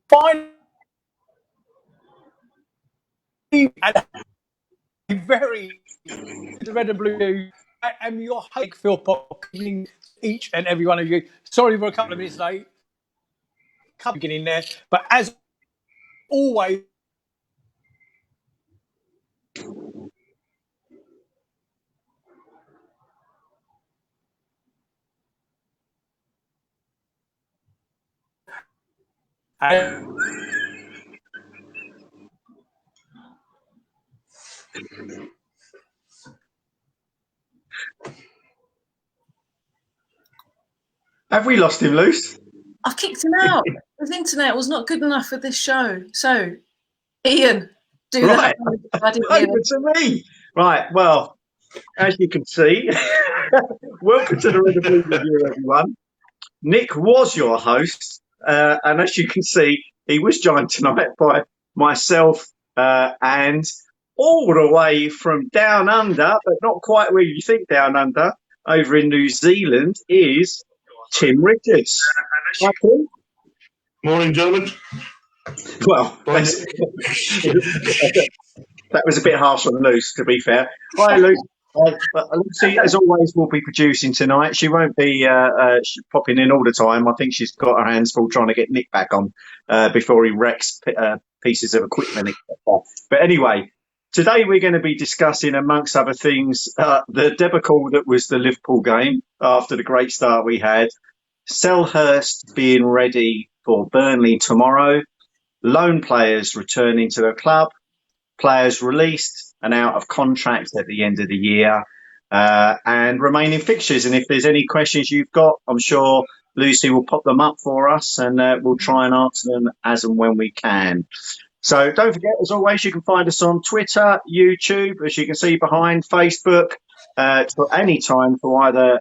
Finally, and very the red and blue. I am your host, Phil Pop, each and every one of you. Sorry for a couple of minutes late. Getting there, but as always. Have we lost him, Luce? I kicked him out. His internet was not good enough for this show. So, Ian, do that. Over to me. Right, well, as you can see, welcome to the Red and Blue Review, everyone. Nick was your host, and as you can see, he was joined tonight by myself and all the way from down under, but not quite where you think down under, over in New Zealand, is Tim Richards. Hi, Tim. Morning, gentlemen. Well, that was a bit harsh on Luce, to be fair. Hi, Luce. Lucy, as always, will be producing tonight. She won't be popping in all the time. I think she's got her hands full trying to get Nick back on before he wrecks pieces of equipment. But anyway, today we're going to be discussing, amongst other things, the debacle that was the Liverpool game after the great start we had, Selhurst being ready for Burnley tomorrow, loan players returning to the club, players released and out of contract at the end of the year, and remaining fixtures. And if there's any questions you've got, I'm sure Lucy will pop them up for us, and we'll try and answer them as and when we can. So don't forget, as always, you can find us on Twitter, YouTube, as you can see behind, Facebook, for any time to either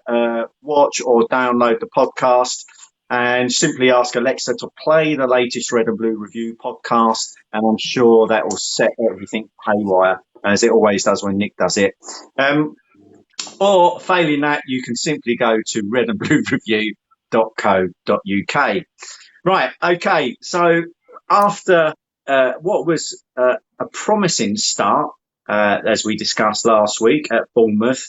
watch or download the podcast. And simply ask Alexa to play the latest Red and Blue Review podcast, and I'm sure that will set everything haywire, as it always does when Nick does it. Or failing that, you can simply go to redandbluereview.co.uk. Right, okay, so after what was a promising start, as we discussed last week at Bournemouth,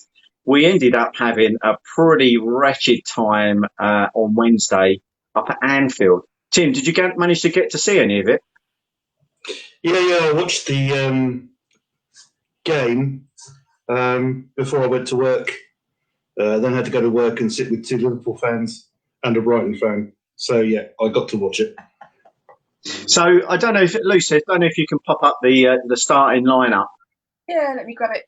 we ended up having a pretty wretched time on Wednesday up at Anfield. Tim, did you manage to get to see any of it? Yeah, I watched the game before I went to work. Then I had to go to work and sit with two Liverpool fans and a Brighton fan. So, yeah, I got to watch it. So, I don't know if, Lucy, I don't know if you can pop up the starting lineup. Yeah, let me grab it.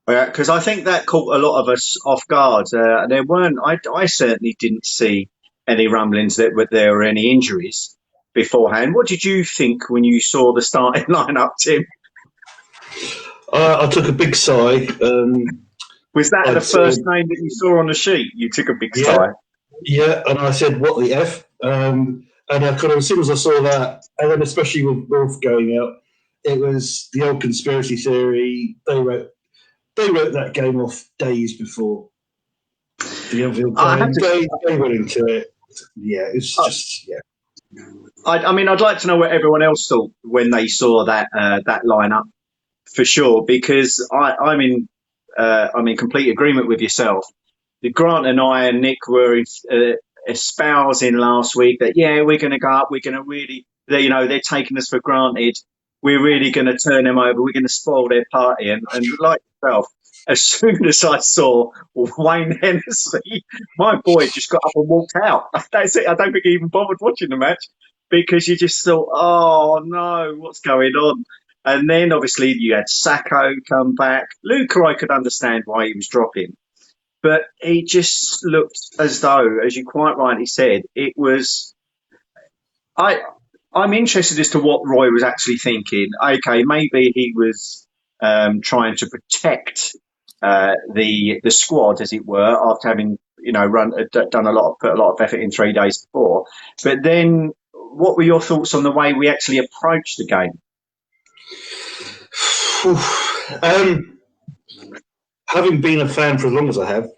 Because I think that caught a lot of us off guard. There weren't. I certainly didn't see any rumblings that there were any injuries beforehand. What did you think when you saw the starting lineup, Tim? I took a big sigh. Was that the first name that you saw on the sheet? You took a big sigh. Yeah, and I said, "What the f?" And I kind of, as soon as I saw that, and then especially with Wolf going out, it was the old conspiracy theory. They wrote that game off days before the Anfield game. They went into it. Yeah, it's just, yeah. I mean, I'd like to know what everyone else thought when they saw that lineup, for sure, because I'm in complete agreement with yourself. Grant and I and Nick were espousing last week that, yeah, we're going to go up, we're going to really, they're taking us for granted. We're really going to turn them over. We're going to spoil their party. And like yourself, as soon as I saw Wayne Hennessy, my boy just got up and walked out. That's it. I don't think he even bothered watching the match, because you just thought, oh, no, what's going on? And then, obviously, you had Sacco come back. Luca, I could understand why he was dropping. But it just looked as though, as you quite rightly said, it was... I'm interested as to what Roy was actually thinking. Okay, maybe he was trying to protect the squad, as it were, after having put a lot of effort in 3 days before. But then, what were your thoughts on the way we actually approached the game? Having been a fan for as long as I have,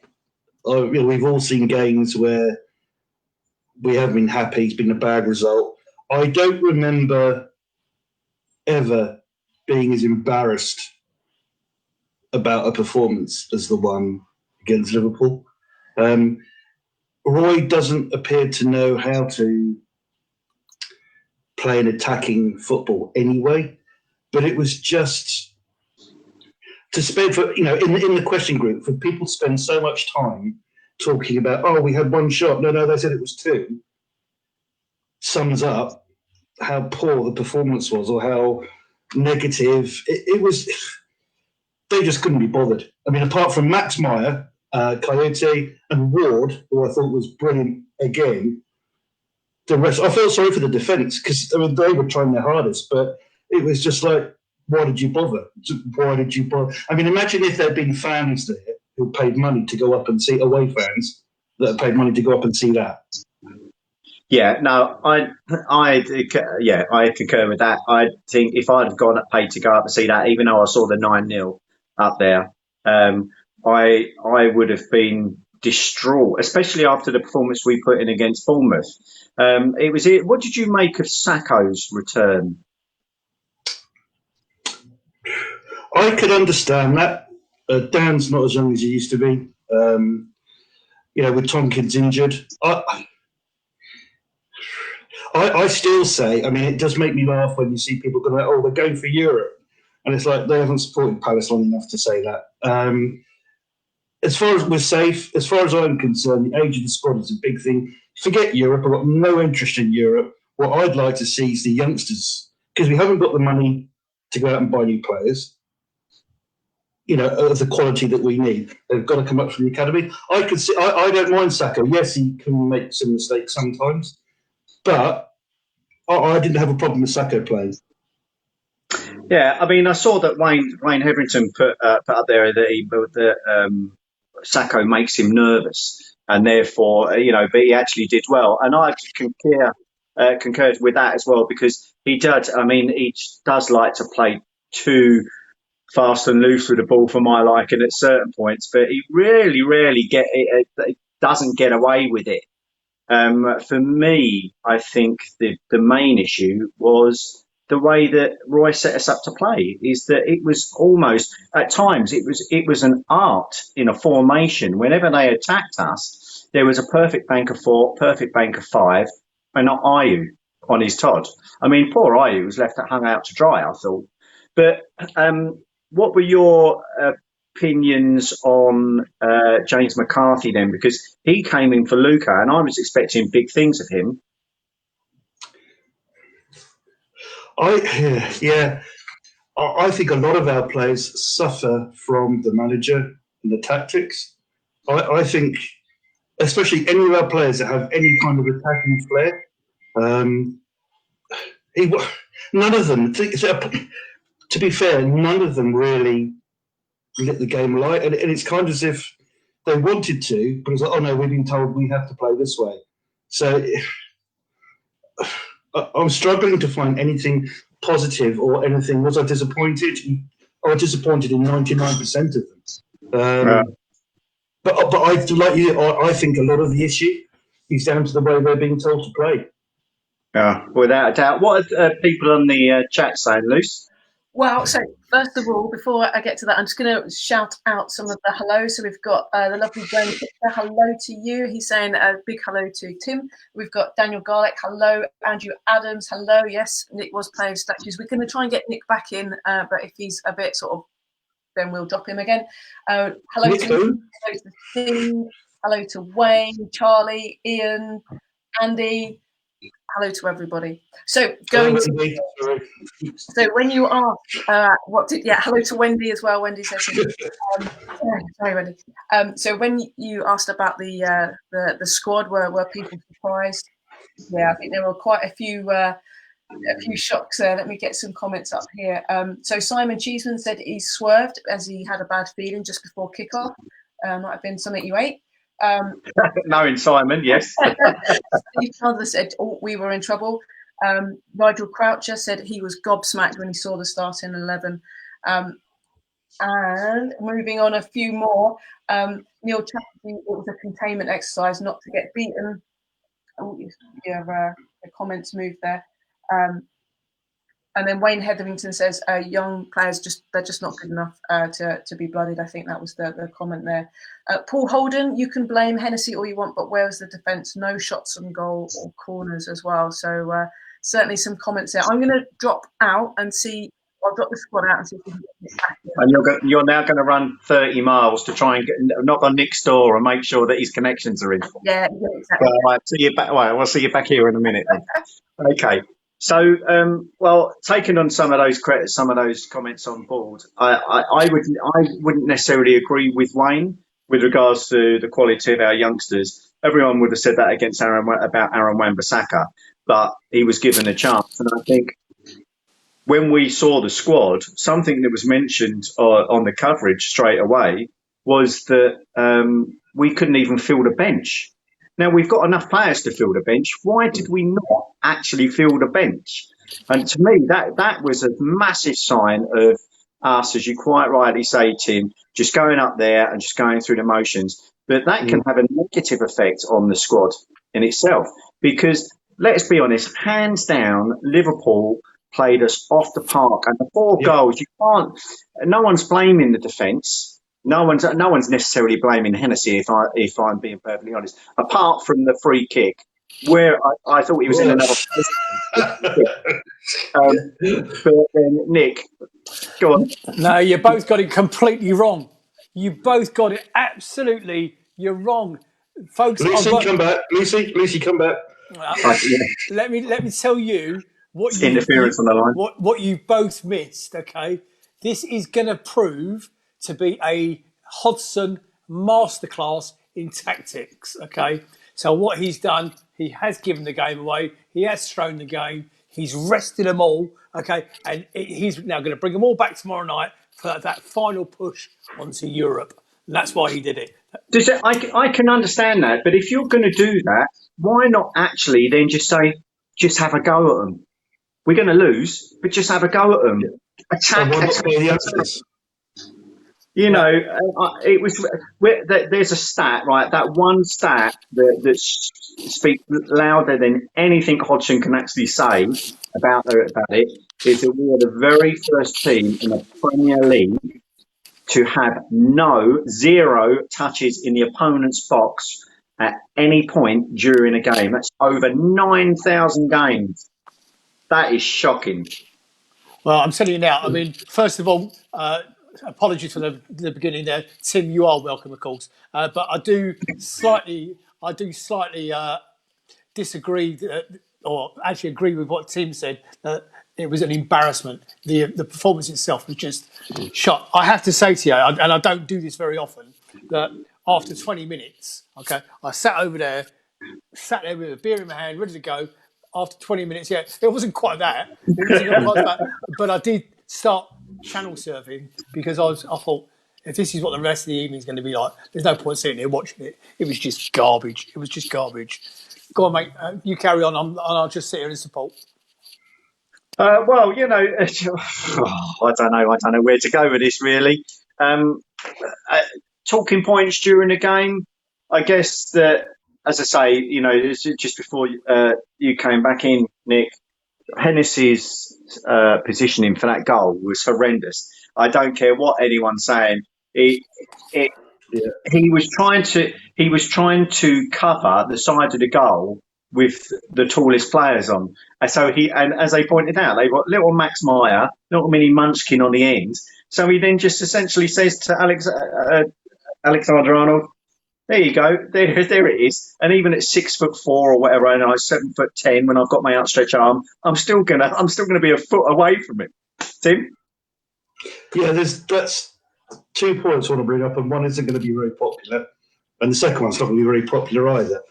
we've all seen games where we haven't been happy. It's been a bad result. I don't remember ever being as embarrassed about a performance as the one against Liverpool. Roy doesn't appear to know how to play an attacking football anyway, but it was just to spend in the question group for people to spend so much time talking about, we had one shot. No, they said it was two. Sums up how poor the performance was, or how negative it was. They just couldn't be bothered. I mean, apart from Max Meyer, Coyote, and Ward, who I thought was brilliant again, the rest, I felt sorry for the defence because they were trying their hardest, but it was just like, why did you bother? Why did you bother? I mean, imagine if there'd been fans there who paid money to go up and see, away fans that paid money to go up and see that. Yeah, no, I concur with that. I think if I'd have paid to go up and see that, even though I saw the 9-0 up there, I would have been distraught, especially after the performance we put in against Bournemouth. What did you make of Sakho's return? I could understand that. Dan's not as young as he used to be. With Tompkins injured, I still say, I mean, it does make me laugh when you see people going, we're going for Europe. And it's like they haven't supported Palace long enough to say that. As far as we're safe, as far as I'm concerned, the age of the squad is a big thing. Forget Europe. I've got no interest in Europe. What I'd like to see is the youngsters, because we haven't got the money to go out and buy new players, of the quality that we need. They've got to come up from the academy. I don't mind Sakho. Yes, he can make some mistakes sometimes, but I didn't have a problem with Sakho playing. Yeah, I mean, I saw that Wayne Hetherington put up there that Sakho makes him nervous, and therefore, but he actually did well, and I concurred with that as well, because he does. I mean, he does like to play too fast and loose with the ball for my liking at certain points, but he rarely doesn't get away with it. For me, I think the main issue was the way that Roy set us up to play. Is that it was almost at times it was an art in a formation. Whenever they attacked us, there was a perfect bank of 4, perfect bank of 5, and not Ayew on his Todd. I mean, poor Ayew was left hung out to dry, I thought. But what were your opinions on James McCarthy then? Because he came in for Luca, and I was expecting big things of him. I think a lot of our players suffer from the manager and the tactics. I think, especially any of our players that have any kind of attacking flair, none of them. To be fair, none of them really lit the game alight, and it's kind of as if they wanted to, but it's like, oh no, we've been told we have to play this way. So I'm struggling to find anything positive or anything. Was I disappointed? I was disappointed in 99% of them. But I think a lot of the issue is down to the way they're being told to play. Yeah, without a doubt. What are people on the chat saying, Luce? Well, so first of all, before I get to that, I'm just going to shout out some of the hellos. So we've got the lovely Glenn, hello to you. He's saying a big hello to Tim. We've got Daniel Garlick, hello. Andrew Adams, hello. Yes, Nick was playing statues. We're going to try and get Nick back in, but if he's a bit sort of, then we'll drop him again. Hello to Tim, hello to Wayne, Charlie, Ian, Andy. Hello to everybody. So when you ask hello to Wendy as well. Wendy says, sorry, Wendy. So when you asked about the squad, were people surprised? Yeah, I think there were quite a few shocks there. Let me get some comments up here. So Simon Cheeseman said he swerved as he had a bad feeling just before kickoff. Might have been something you ate. Knowing Simon, yes. Steve Cutler said we were in trouble. Nigel Croucher said he was gobsmacked when he saw the starting 11. And moving on a few more, Neil Chatterjee, it was a containment exercise not to get beaten. Oh, yeah, the comments moved there. And then Wayne Hetherington says young players they're just not good enough to be blooded. I think that was the comment there. Paul Holden, you can blame Hennessy all you want, but where was the defence? No shots on goal or corners as well. So certainly some comments there. I'm going to drop out and see. I'll drop the squad out and see if we can get back in. And you're now going to run 30 miles to try and knock on Nick's door and make sure that his connections are in. Yeah, exactly. Well, see you back. Well, we'll see you back here in a minute. Then. Okay. So, taking on some of those comments on board, I wouldn't necessarily agree with Wayne with regards to the quality of our youngsters. Everyone would have said that about Aaron Wan-Bissaka, but he was given a chance, and I think. When we saw the squad, something that was mentioned on the coverage straight away was that we couldn't even fill the bench. Now, we've got enough players to fill the bench. Why did we not actually fill the bench? And to me, that was a massive sign of us, as you quite rightly say, Tim, just going up there and just going through the motions. But that can have a negative effect on the squad in itself. Because, let's be honest, hands down, Liverpool played us off the park, and the 4 goals, you can't. No one's blaming the defence. No one's necessarily blaming Hennessy, if I'm being perfectly honest. Apart from the free kick, where I thought he was in another position. But then Nick, go on. No, you both got it completely wrong. You both got it absolutely. You're wrong, folks. Lucy, come back. Lucy, come back. Let me tell you. Interference on the line. What you both missed, okay? This is going to prove to be a Hodgson masterclass in tactics, okay? So what he's done, he has given the game away. He has thrown the game. He's rested them all, okay? And he's now going to bring them all back tomorrow night for that final push onto Europe. And that's why he did it. I can understand that, but if you're going to do that, why not actually then just have a go at them? We're going to lose, but just have a go at them. Attack. You know, it was. There's a stat, right? That one stat that speaks louder than anything Hodgson can actually say about it is that we are the very first team in the Premier League to have zero touches in the opponent's box at any point during a game. That's over 9,000 games. That is shocking. Well, I'm telling you now. I mean, first of all, apologies for the beginning there, Tim. You are welcome, of course, but I do slightly disagree, or actually agree with what Tim said. That it was an embarrassment. The performance itself was just shot. I have to say to you, and I don't do this very often, that after 20 minutes, okay, I sat there with a beer in my hand, ready to go. After 20 minutes, it wasn't quite that. But I did start channel surfing because I thought, if this is what the rest of the evening is going to be like, there's no point sitting here watching it. It was just garbage. Go on, mate. You carry on, and I'll just sit here and support. Well, you know, I don't know where to go with this, really. Talking points during the game, I guess that, as I say, you know, just before you came back in, Nick, Hennessy's positioning for that goal was horrendous. I don't care what anyone's saying. He was trying to cover the side of the goal with the tallest players on, and so and as they pointed out, they've got little Max Meyer, little mini Munchkin on the end. So he then just essentially says to Alexander-Arnold, "There you go, there it is." And even at 6'4" or whatever, and I was 7'10" when I've got my outstretched arm, I'm still gonna be a foot away from it. Tim? Yeah, that's 2 points I want to bring up, and one isn't going to be very popular, and the second one's not going to be very popular either.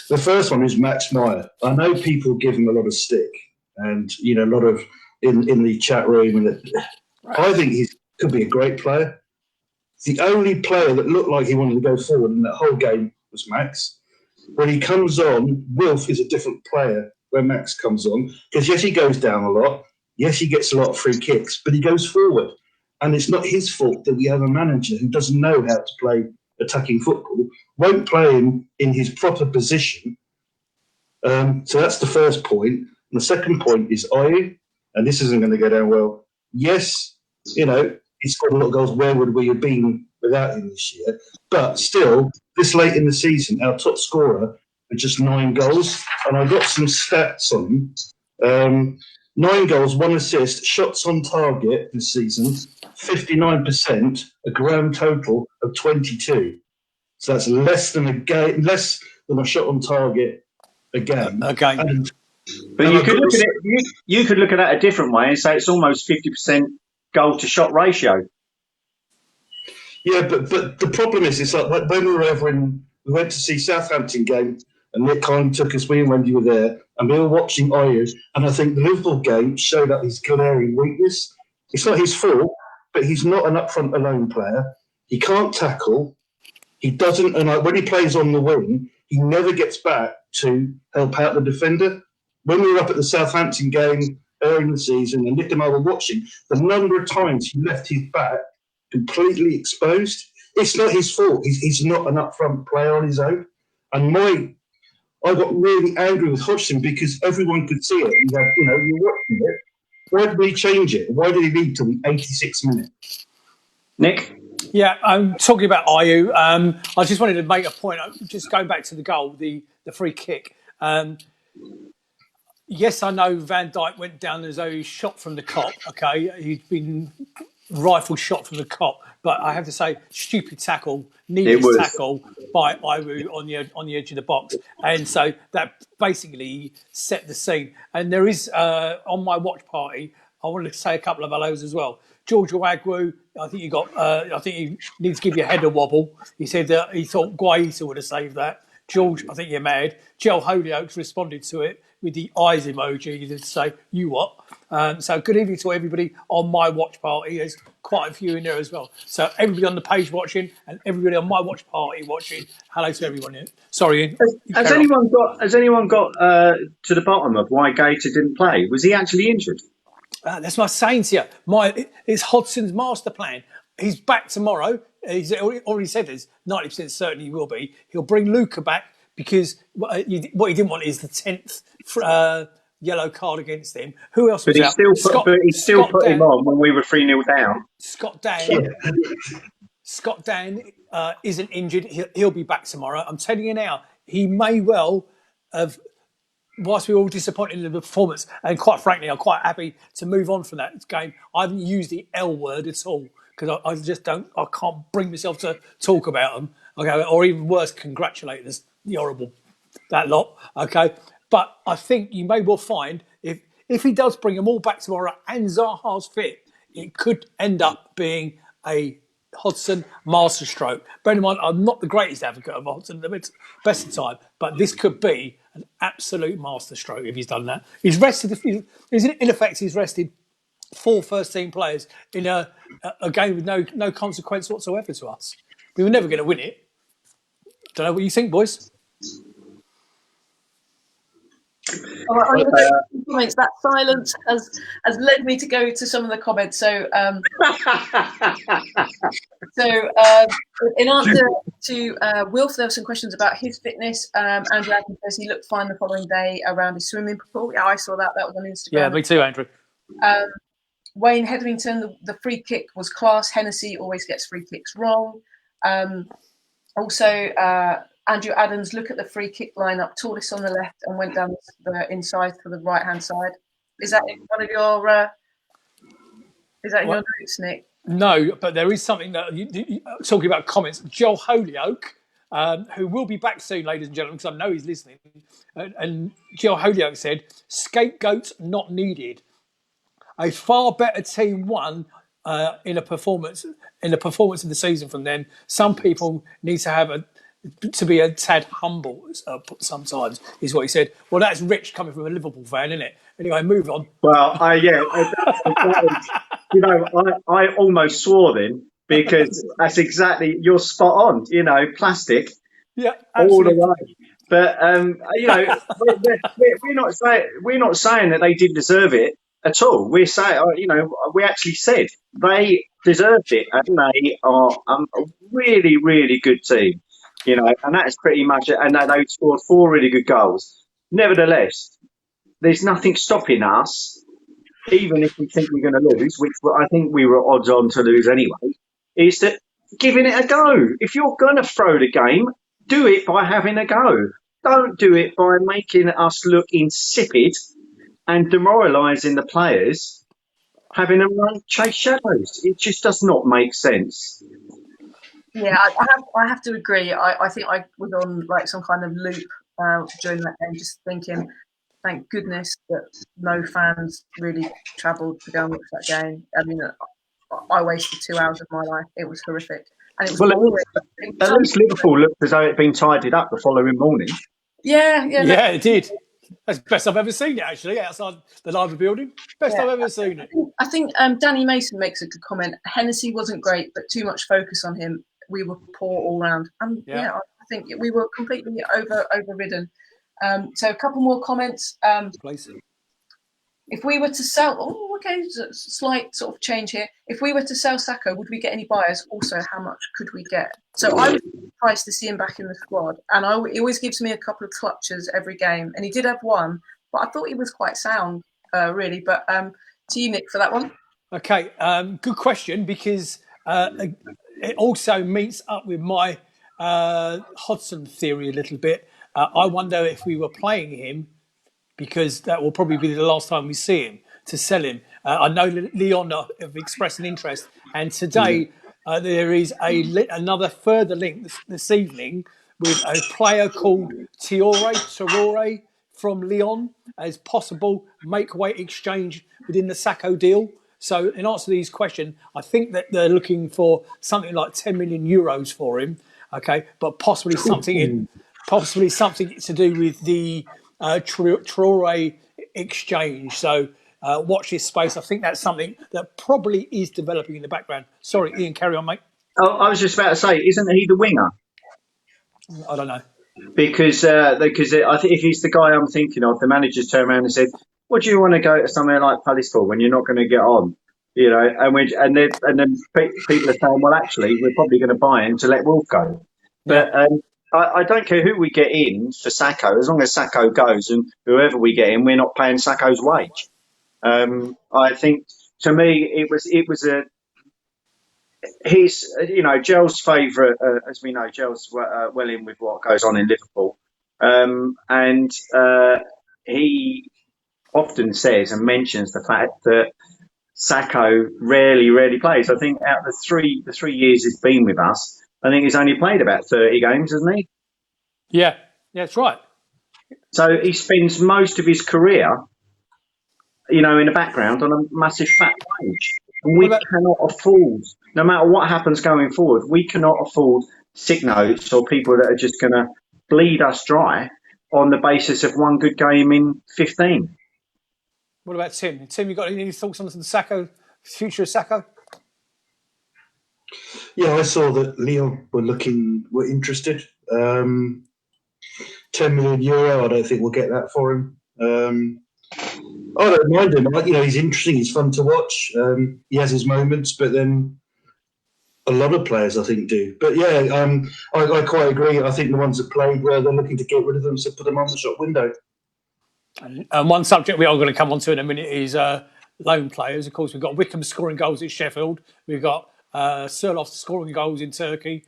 The first one is Max Meyer. I know people give him a lot of stick, and you know, a lot of in the chat room, and I think he could be a great player. The only player that looked like he wanted to go forward in that whole game was Max. When he comes on, Wilf is a different player when Max comes on. Because, yes, he goes down a lot. Yes, he gets a lot of free kicks, but he goes forward. And it's not his fault that we have a manager who doesn't know how to play attacking football, won't play him in his proper position. So that's the first point. And the second point is Ayew, and this isn't going to go down well. Yes, he scored a lot of goals. Where would we have been without him this year? But still, this late in the season, our top scorer with just 9 goals. And I got some stats on him. 9 goals, 1 assist, shots on target this season, 59%, a grand total of 22. So that's less than a shot on target a game. But you could look at that a different way and say it's almost 50% goal to shot ratio. Yeah, but the problem is, it's like when we were we went to see Southampton game, and Nick kind of took us, we and Wendy were there, and we were watching Ayew, and I think the Liverpool game showed up his glaring weakness. It's not his fault, but he's not an up-front alone player. He can't tackle. He doesn't, and when he plays on the wing, he never gets back to help out the defender. When we were up at the Southampton game early in the season, and Nick and I were watching, the number of times he left his back completely exposed. It's not his fault. He's not an up-front player on his own. And I got really angry with Hodgson because everyone could see it. You're watching it. Why did he change it? Why did he leave till the 86th minute? Nick? Yeah, I'm talking about Ayew. I just wanted to make a point. Just going back to the goal, the free kick. Yes, I know Van Dijk went down as though he shot from the cop. Okay, he'd been rifle shot from the cop, but I have to say, stupid tackle, needless tackle by Ayew on the edge of the box, and so that basically set the scene. And there is on my watch party, I wanted to say a couple of hellos as well. George Agwu, I think you need to give your head a wobble. He said that he thought Guaita would have saved that. George, I think you're mad. Joel Holyoakes responded to it with the eyes emoji. He did say, "You what?" So good evening to everybody on my watch party. There's quite a few in there as well. So everybody on the page watching and everybody on my watch party watching. Hello to everyone here. Sorry, Ian. Has anyone got to the bottom of why Gator didn't play? Was he actually injured? That's my saying to you. It's Hodgson's master plan. He's back tomorrow. He's already said there's 90% certain he will be. He'll bring Luca back because what he didn't want is the 10th yellow card against him. Who else was out? He still put him on when we were 3-0 down. Scott Dan isn't injured. He'll be back tomorrow. I'm telling you now, he may well have, whilst we were all disappointed in the performance, and quite frankly, I'm quite happy to move on from that game. I haven't used the L word at all because I can't bring myself to talk about them. Okay, or even worse, congratulate us, the horrible, that lot. Okay, but I think you may well find if he does bring them all back tomorrow and Zaha's fit, it could end up being a Hodgson masterstroke. Bear in mind, I'm not the greatest advocate of Hodgson at the best of time, but this could be an absolute masterstroke if he's done that. He's rested. In effect, he's rested 4 first-team players in a game with no consequence whatsoever to us. We were never going to win it. Don't know what you think, boys. All right, comments. That silence has led me to go to some of the comments. So, in answer to Wilf, there were some questions about his fitness. Andrew Adams says he looked fine the following day around his swimming pool. Yeah, I saw that. That was on Instagram. Yeah, me too, Andrew. Wayne Hetherington, the free kick was class. Hennessy always gets free kicks wrong. Also, Andrew Adams, look at the free kick lineup. Torres on the left and went down the inside for the right hand side. Is that one of your? Is that in your notes, Nick? No, but there is something that you talking about comments. Joel Holyoke, who will be back soon, ladies and gentlemen, because I know he's listening. And Joel Holyoke said, "Scapegoats not needed. A far better team won in a performance of the season from then. Some people need to be a tad humble sometimes," is what he said. Well, that's rich coming from a Liverpool fan, isn't it? Anyway, move on. Well, I almost swore then because that's exactly, you're spot on. Plastic Yeah, all the absolutely. way. But we're not saying that they didn't deserve it at all. We're saying, we actually said they deserved it, and they are a really, really good team. And that's pretty much it. And they scored 4 really good goals. Nevertheless, there's nothing stopping us, even if we think we're going to lose, which I think we were odds on to lose anyway, is that giving it a go. If you're going to throw the game, do it by having a go. Don't do it by making us look insipid and demoralising the players, having them chase shadows. It just does not make sense. Yeah, I have to agree. I think I was on like some kind of loop during that game, just thinking, thank goodness that no fans really travelled to go and watch that game. I mean, I wasted 2 hours of my life. It was horrific. And it was boring. At least Liverpool looked as though it had been tidied up the following morning. Yeah, it did. That's the best I've ever seen it, actually, outside the library building. Best I've ever seen it. I think Danny Mason makes a good comment. Hennessy wasn't great, but too much focus on him. We were poor all round. And I think we were completely overridden. So a couple more comments. If we were to sell, slight sort of change here. If we were to sell Sacco, would we get any buyers? Also, how much could we get? So I was surprised to see him back in the squad, and he always gives me a couple of clutches every game, and he did have one, but I thought he was quite sound, really. But to you, Nick, for that one. Okay, good question, because it also meets up with my Hodgson theory a little bit. I wonder if we were playing him, because that will probably be the last time we see him, to sell him. I know Leon have expressed an interest, and today there is another further link this evening with a player called Traore from Lyon as possible make-weight exchange within the Sacco deal. So in answer to these questions, I think that they're looking for something like 10 million euros for him, okay, but possibly something to do with the Traore exchange. So watch this space. I think that's something that probably is developing in the background. Sorry, Ian, carry on, mate. Oh, I was just about to say, isn't he the winger? I don't know. Because I think if he's the guy I'm thinking of, the manager's turned around and said, "What do you want to go to somewhere like Palace for when you're not going to get on?" And then people are saying, "Well, actually, we're probably going to buy him to let Wolf go." But I don't care who we get in for Sacco, as long as Sacco goes, and whoever we get in, we're not paying Sacco's wage. I think, to me, it was he's Gel's favourite, as we know. Gel's well in with what goes on in Liverpool, and he often says and mentions the fact that Sacco rarely plays. I think out of the three years he's been with us, I think he's only played about 30 games, hasn't he? Yeah, that's right. So he spends most of his career, in the background on a massive fat wage. And we cannot afford, no matter what happens going forward, we cannot afford sick notes or people that are just going to bleed us dry on the basis of one good game in 15. What about Tim? Tim, you got any thoughts on the Sacco, future of Sacco? Yeah, I saw that Lyon were interested. 10 million euro. I don't think we'll get that for him. I don't mind him. He's interesting. He's fun to watch. He has his moments, but then a lot of players, I think, do. But yeah, I quite agree. I think the ones that played where they're looking to get rid of them, so put them on the shop window. And one subject we are going to come on to in a minute is loan players. Of course, we've got Wickham scoring goals at Sheffield. We've got Surloff scoring goals in Turkey.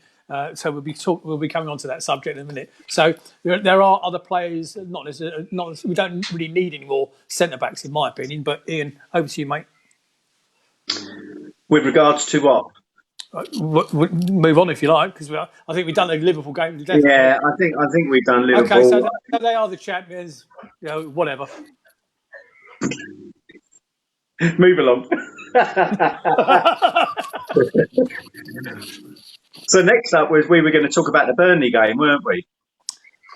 So we'll be coming on to that subject in a minute. So there are other players. We don't really need any more centre backs, in my opinion. But Ian, over to you, mate. With regards to what? Move on if you like, because I think we've done the Liverpool game. Yeah, I think we've done Liverpool. Okay, so they are the champions. Whatever. Move along. So next up we were going to talk about the Burnley game, weren't we?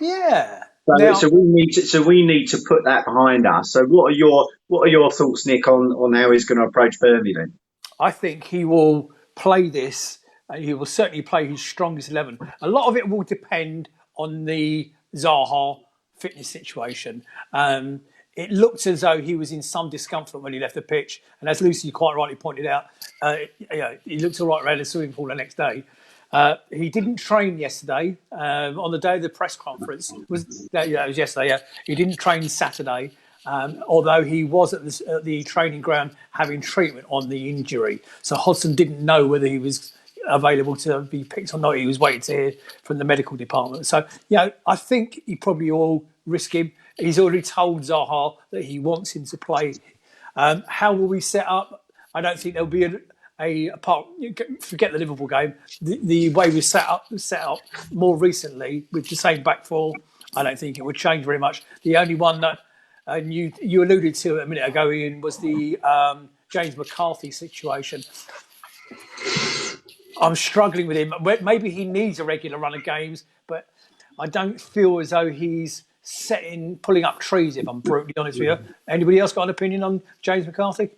Yeah. So we need to put that behind us. So what are your thoughts, Nick, on how he's going to approach Burnley then? I think he will play this. He will certainly play his strongest 11. A lot of it will depend on the Zaha fitness situation. It looked as though he was in some discomfort when he left the pitch, and as Lucy quite rightly pointed out, he looked all right around the swimming pool the next day. He didn't train yesterday. On the day of the press conference, it was yesterday. Yeah, he didn't train Saturday, although he was at the training ground having treatment on the injury. So Hodgson didn't know whether he was available to be picked or not. He was waiting to hear from the medical department. So I think he probably will risk him. He's already told Zaha that he wants him to play. How will we set up? I don't think there'll be a part. Forget the Liverpool game. The way we set up more recently with the same back four, I don't think it would change very much. The only one that you alluded to a minute ago, Ian, was the James McCarthy situation. I'm struggling with him. Maybe he needs a regular run of games, but I don't feel as though he's pulling up trees, if I'm brutally honest with you. Anybody else got an opinion on James McCarthy?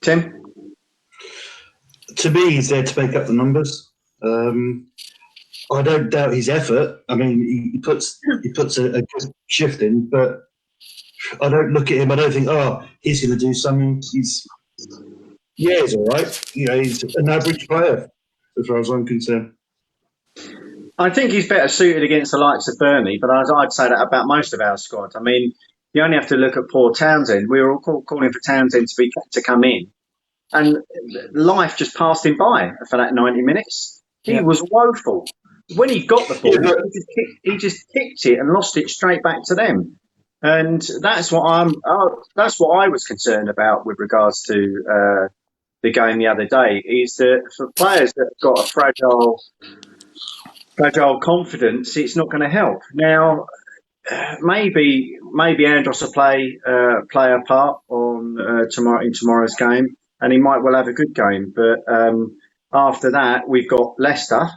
Tim? To me, he's there to make up the numbers. I don't doubt his effort. I mean, he puts a good shift in, but I don't look at him. I don't think, he's going to do something. He's all right. He's an average player as far as I'm concerned. I think he's better suited against the likes of Burnley, but I'd say that about most of our squad. I mean, you only have to look at poor Townsend. We were all calling for Townsend to come in, and life just passed him by for that 90 minutes. He was woeful. When he got the ball, he just kicked it and lost it straight back to them. And that's what I was concerned about with regards to the game the other day, is that for players that have got a fragile confidence, it's not going to help. Now, maybe Andros will play a part on tomorrow's game, and he might well have a good game. But after that, we've got Leicester,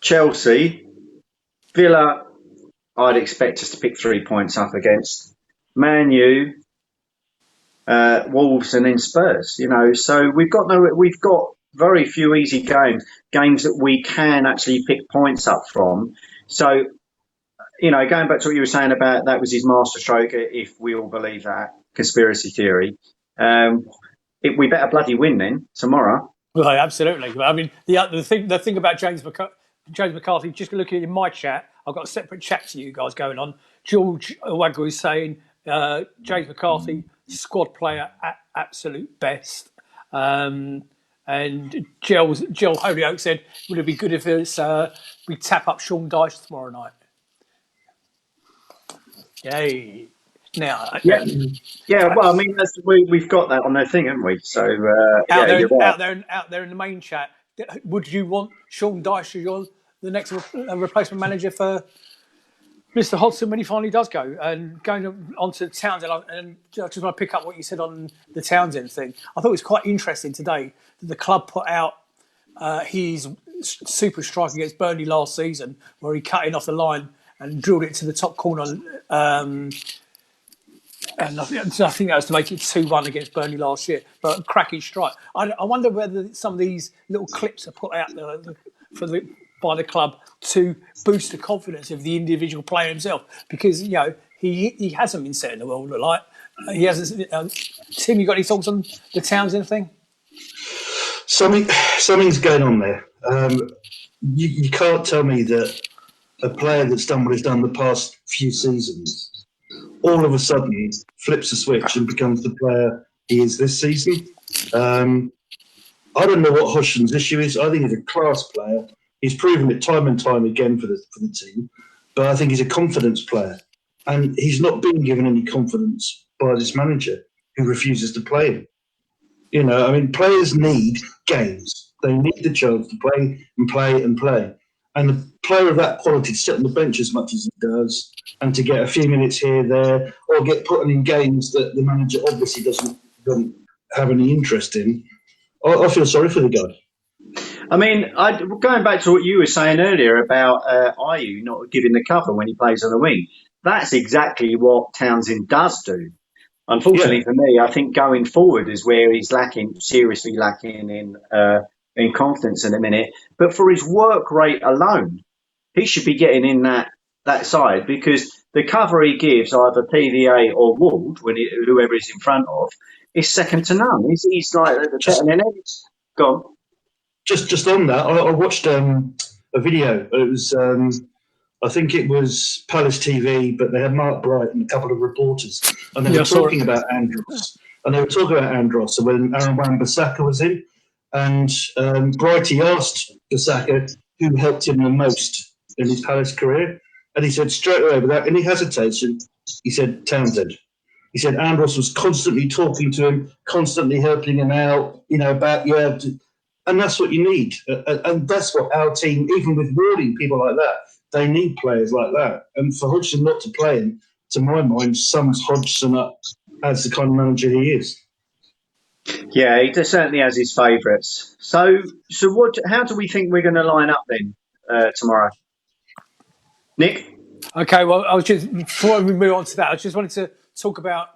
Chelsea, Villa. I'd expect us to pick 3 points up against Man U, Wolves, and then Spurs. So we've got very few easy games that we can actually pick points up from. So, going back to what you were saying about that was his masterstroke, if we all believe that conspiracy theory, we better bloody win then tomorrow. Well, absolutely. I mean, the thing about James McCarthy, just looking in my chat, I've got a separate chat to you guys going on. George Wagger is saying James McCarthy, squad player at absolute best. And Jill Holyoke said, would it be good if we tap up Sean Dyche tomorrow night? Yay. Now, well, I mean, we've got that on their thing, haven't we? So out there in the main chat, would you want Sean Dyche as the next replacement manager for Mr. Hodgson when he finally does go? And going on to Townsend, and I just want to pick up what you said on the Townsend thing. I thought it was quite interesting today that the club put out his super strike against Burnley last season, where he cut in off the line and drilled it to the top corner. And I think that was to make it 2-1 against Burnley last year. But a cracking strike. I wonder whether some of these little clips are put out there by the club to boost the confidence of the individual player himself, because he hasn't been setting the world alight. He hasn't. Tim, you got any thoughts on the Townsend thing? Something's going on there. You can't tell me that a player that's done what he's done the past few seasons all of a sudden flips a switch and becomes the player he is this season. I don't know what Hodgson's issue is. I think he's a class player. He's proven it time and time again for the team. But I think he's a confidence player. And he's not being given any confidence by this manager who refuses to play him. Players need games. They need the chance to play and play and play. And the player of that quality to sit on the bench as much as he does and to get a few minutes here, there, or get put in games that the manager obviously doesn't have any interest in, I feel sorry for the guy. I mean, going back to what you were saying earlier about Ayew not giving the cover when he plays on the wing, that's exactly what Townsend does do. Unfortunately for me, I think going forward is where he's seriously lacking in confidence in a minute. But for his work rate alone, he should be getting in that side, because the cover he gives either PVA or Ward, whoever he's in front of, is second to none. He's like and then gone. Just on that, I watched a video. It was I think it was Palace TV, but they had Mark Bright and a couple of reporters, and they were talking about Andros. And when Aaron Wan-Bissaka was in, and Brighty asked Bissaka who helped him the most in his Palace career, and he said straight away, without any hesitation, he said Townsend. He said Andros was constantly talking to him, constantly helping him out, about and that's what you need. And that's what our team, even with Warding people like that, they need players like that. And for Hodgson not to play him, to my mind, sums Hodgson up as the kind of manager he is. Yeah, he certainly has his favourites. So how do we think we're going to line up then tomorrow? Nick? Okay, well, before we move on to that, I just wanted to talk about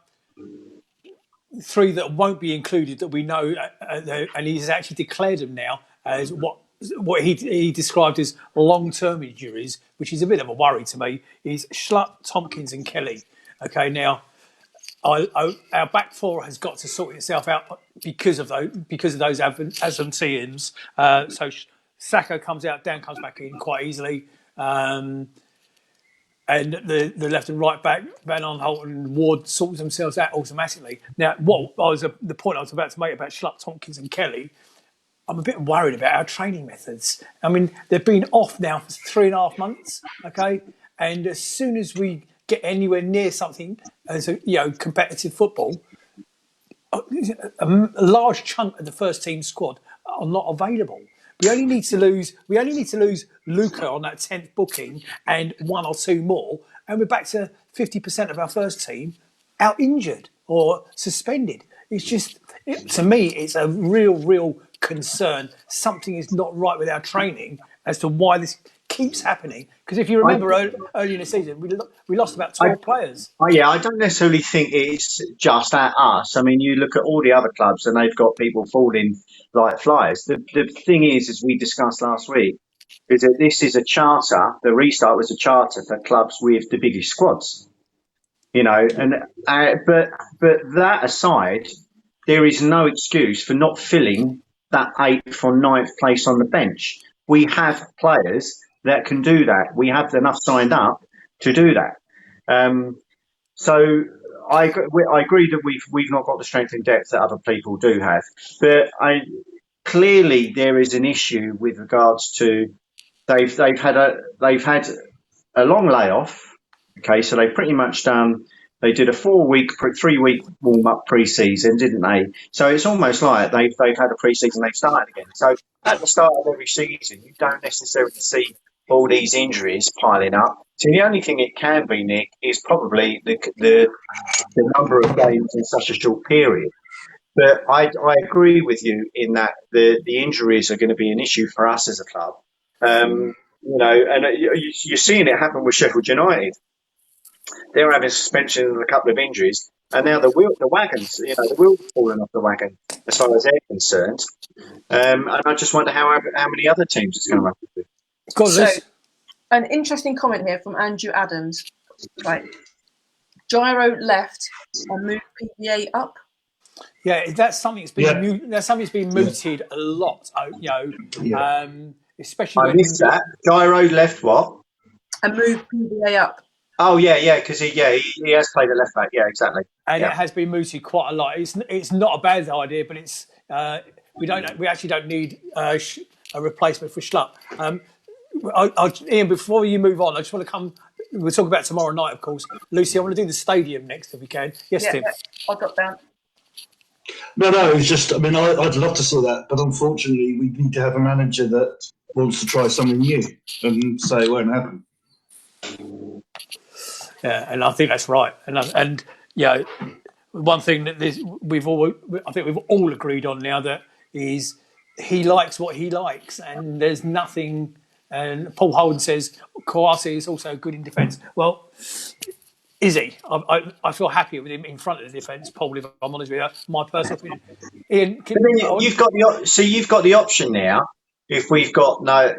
3 that won't be included that we know, and he's actually declared them now as what he described as long-term injuries, which is a bit of a worry to me, is Schlupp, Tompkins and Kelly. Okay, now our back 4 has got to sort itself out because of those absenteeisms. So Saka comes out, Dan comes back in quite easily. And the left and right back, Van Aanholt and Ward, sort themselves out automatically. Now, the point I was about to make about Schlupp, Tompkins and Kelly, I'm a bit worried about our training methods. I mean, they've been off now for 3.5 months, okay? And as soon as we get anywhere near something as competitive football, a large chunk of the first team squad are not available. We only need to lose Luca on that 10th booking and 1 or 2 more, and we're back to 50% of our first team out injured or suspended. It's just, to me, it's a real concern. Something is not right with our training as to why this keeps happening. Because if you remember early in the season, we lost about 12 players. I don't necessarily think it's just at us. I mean, you look at all the other clubs and they've got people falling like flies. The thing is, as we discussed last week, is that this is a charter. The restart was a charter for clubs with the biggest squads. But that aside, there is no excuse for not filling that 8th or 9th place on the bench. We have players that can do that. We have enough signed up to do that. So I agree that we've not got the strength and depth that other people do have. But clearly there is an issue with regards to they've had a long layoff. Okay, so they pretty much they did a 3-week warm up pre-season, didn't they? So it's almost like they've had a pre-season, they've started again. So at the start of every season, you don't necessarily see all these injuries piling up. So the only thing it can be, Nick, is probably the number of games in such a short period. But I agree with you in that the injuries are going to be an issue for us as a club. And you're seeing it happen with Sheffield United. They're having suspension and a couple of injuries, and now the wagons, the wheels are falling off the wagon as far as they're concerned. And I just wonder how many other teams it's going to happen to. So, an interesting comment here from Andrew Adams. Right, Gyro left and moved PVA up. Yeah, that's something that's been mooted a lot. Especially I missed that. Gyro left what? And moved PVA up. Oh yeah, because he has played at left back. Yeah, exactly. And it has been mooted quite a lot. It's not a bad idea, but it's we actually don't need a replacement for Schlupp. Ian, before you move on, I just want to come. We'll talk about tomorrow night, of course. Lucy, I want to do the stadium next if we can. Yes, Tim. I got that. No, it's just. I mean, I'd love to see that, but unfortunately, we need to have a manager that wants to try something new, and so it won't happen. Yeah, and I think that's right. And one thing that we've all agreed on now that is he likes what he likes, and there's nothing. And Paul Holden says Kouassi is also good in defence. Well, is he? I feel happier with him in front of the defence, Paul. If I'm honest with you, my personal opinion. Ian, you've got the option now if we've got no,